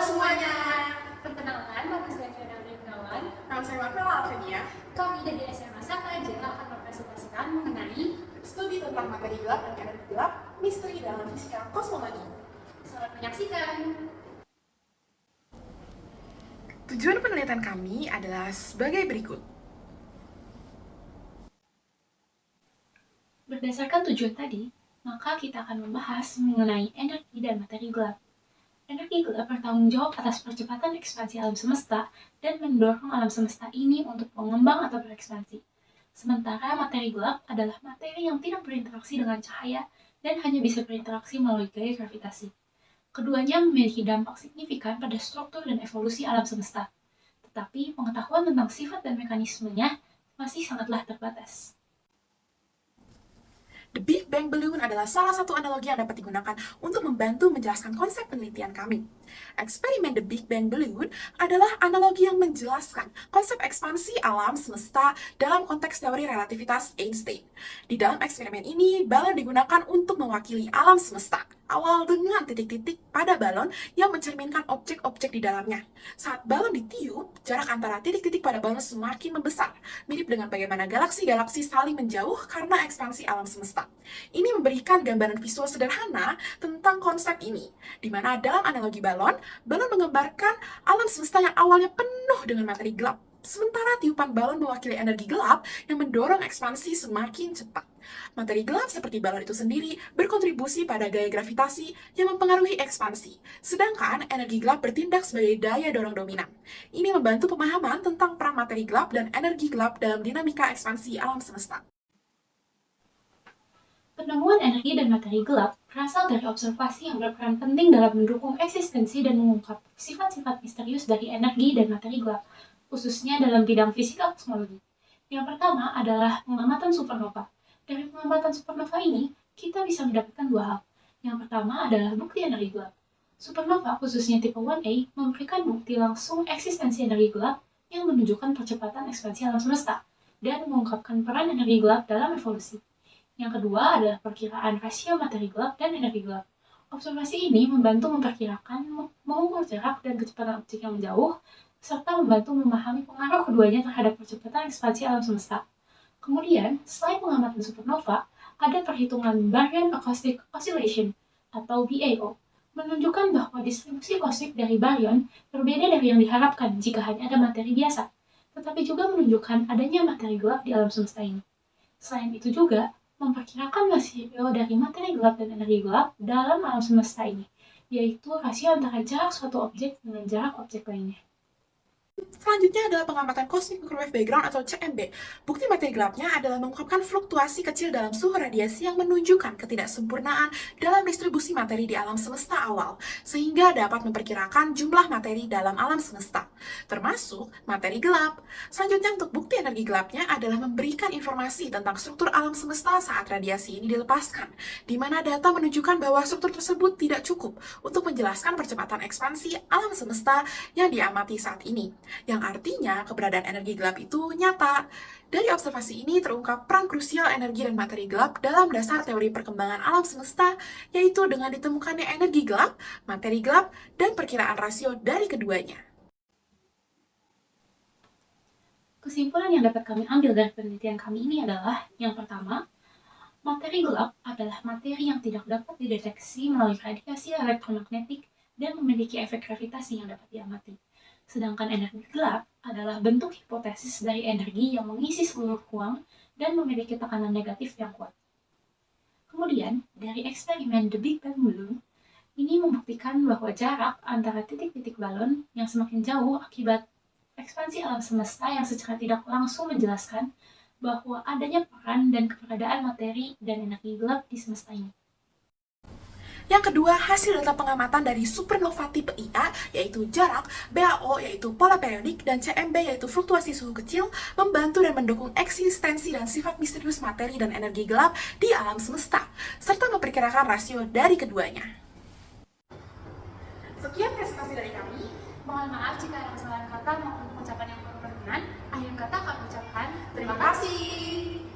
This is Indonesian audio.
semuanya. Perkenalkan, nama saya Fiona Gunawan. Nama saya Marvela Alvenia. Kami dari SMA Saka Jela akan mempresentasikan mengenai Studi tentang materi gelap dan energi gelap, misteri dalam fisika kosmologi. selamat menyaksikan. Tujuan penelitian kami adalah sebagai berikut. Berdasarkan tujuan tadi, maka kita akan membahas mengenai energi dan materi gelap. Energi gelap bertanggung jawab atas percepatan ekspansi alam semesta dan mendorong alam semesta ini untuk mengembang atau berekspansi. Sementara materi gelap adalah materi yang tidak berinteraksi dengan cahaya dan hanya bisa berinteraksi melalui gaya gravitasi. Keduanya memiliki dampak signifikan pada struktur dan evolusi alam semesta. Tetapi pengetahuan tentang sifat dan mekanismenya masih sangatlah terbatas. The Big Bang Balloon adalah salah satu analogi yang dapat digunakan untuk membantu menjelaskan konsep penelitian kami. Eksperimen The Big Bang Balloon adalah analogi yang menjelaskan konsep ekspansi alam semesta dalam konteks teori relativitas Einstein. Di dalam eksperimen ini, balon digunakan untuk mewakili alam semesta awal dengan titik-titik pada balon yang mencerminkan objek-objek di dalamnya. Saat balon ditiup, jarak antara titik-titik pada balon semakin membesar, mirip dengan bagaimana galaksi-galaksi saling menjauh karena ekspansi alam semesta. Ini memberikan gambaran visual sederhana tentang konsep ini, di mana dalam analogi balon menggambarkan alam semesta yang awalnya penuh dengan materi gelap, sementara tiupan balon mewakili energi gelap yang mendorong ekspansi semakin cepat. Materi gelap seperti balon itu sendiri berkontribusi pada gaya gravitasi yang mempengaruhi ekspansi, sedangkan energi gelap bertindak sebagai daya dorong dominan. Ini membantu pemahaman tentang peran materi gelap dan energi gelap dalam dinamika ekspansi alam semesta. Penemuan energi dan materi gelap berasal dari observasi yang berperan penting dalam mendukung eksistensi dan mengungkap sifat-sifat misterius dari energi dan materi gelap, khususnya dalam bidang fisika kosmologi. Yang pertama adalah pengamatan supernova. Dari pengamatan supernova ini, kita bisa mendapatkan dua hal. Yang pertama adalah bukti energi gelap. Supernova, khususnya tipe 1A, memberikan bukti langsung eksistensi energi gelap yang menunjukkan percepatan ekspansi alam semesta dan mengungkapkan peran energi gelap dalam evolusi. Yang kedua adalah perkiraan rasio materi gelap dan energi gelap. Observasi ini membantu memperkirakan, mengukur jarak dan kecepatan objek yang menjauh, serta membantu memahami pengaruh keduanya terhadap percepatan ekspansi alam semesta. Kemudian, selain pengamatan supernova, ada perhitungan Baryon Acoustic Oscillation atau BAO, menunjukkan bahwa distribusi kosmik dari baryon berbeda dari yang diharapkan jika hanya ada materi biasa, tetapi juga menunjukkan adanya materi gelap di alam semesta ini. Selain itu juga, memperkirakan rasio dari materi gelap dan energi gelap dalam alam semesta ini, yaitu rasio antara jarak suatu objek dengan jarak objek lainnya. Selanjutnya adalah pengamatan Cosmic Microwave Background atau CMB. Bukti materi gelapnya adalah mengungkapkan fluktuasi kecil dalam suhu radiasi yang menunjukkan ketidaksempurnaan dalam distribusi materi di alam semesta awal, sehingga dapat memperkirakan jumlah materi dalam alam semesta, termasuk materi gelap. Selanjutnya untuk bukti energi gelapnya adalah memberikan informasi tentang struktur alam semesta saat radiasi ini dilepaskan, di mana data menunjukkan bahwa struktur tersebut tidak cukup untuk menjelaskan percepatan ekspansi alam semesta yang diamati saat ini, yang artinya keberadaan energi gelap itu nyata. Dari observasi ini terungkap peran krusial energi dan materi gelap dalam dasar teori perkembangan alam semesta, yaitu dengan ditemukannya energi gelap, materi gelap, dan perkiraan rasio dari keduanya. Kesimpulan yang dapat kami ambil dari penelitian kami ini adalah, yang pertama, materi gelap adalah materi yang tidak dapat dideteksi melalui radiasi elektromagnetik dan memiliki efek gravitasi yang dapat diamati. Sedangkan energi gelap adalah bentuk hipotesis dari energi yang mengisi seluruh ruang dan memiliki tekanan negatif yang kuat. Kemudian, dari eksperimen The Big Bang Balloon, ini membuktikan bahwa jarak antara titik-titik balon yang semakin jauh akibat ekspansi alam semesta yang secara tidak langsung menjelaskan bahwa adanya peran dan keberadaan materi dan energi gelap di semesta ini. Yang kedua, hasil data pengamatan dari supernova tipe Ia, yaitu jarak, BAO, yaitu pola periodik, dan CMB, yaitu fluktuasi suhu kecil, membantu dan mendukung eksistensi dan sifat misterius materi dan energi gelap di alam semesta, serta memperkirakan rasio dari keduanya. Sekian presentasi dari kami. Mohon maaf jika ada kesalahan kata maupun ucapan yang kurang berkenan. Akhir kata kami ucapkan Terima kasih.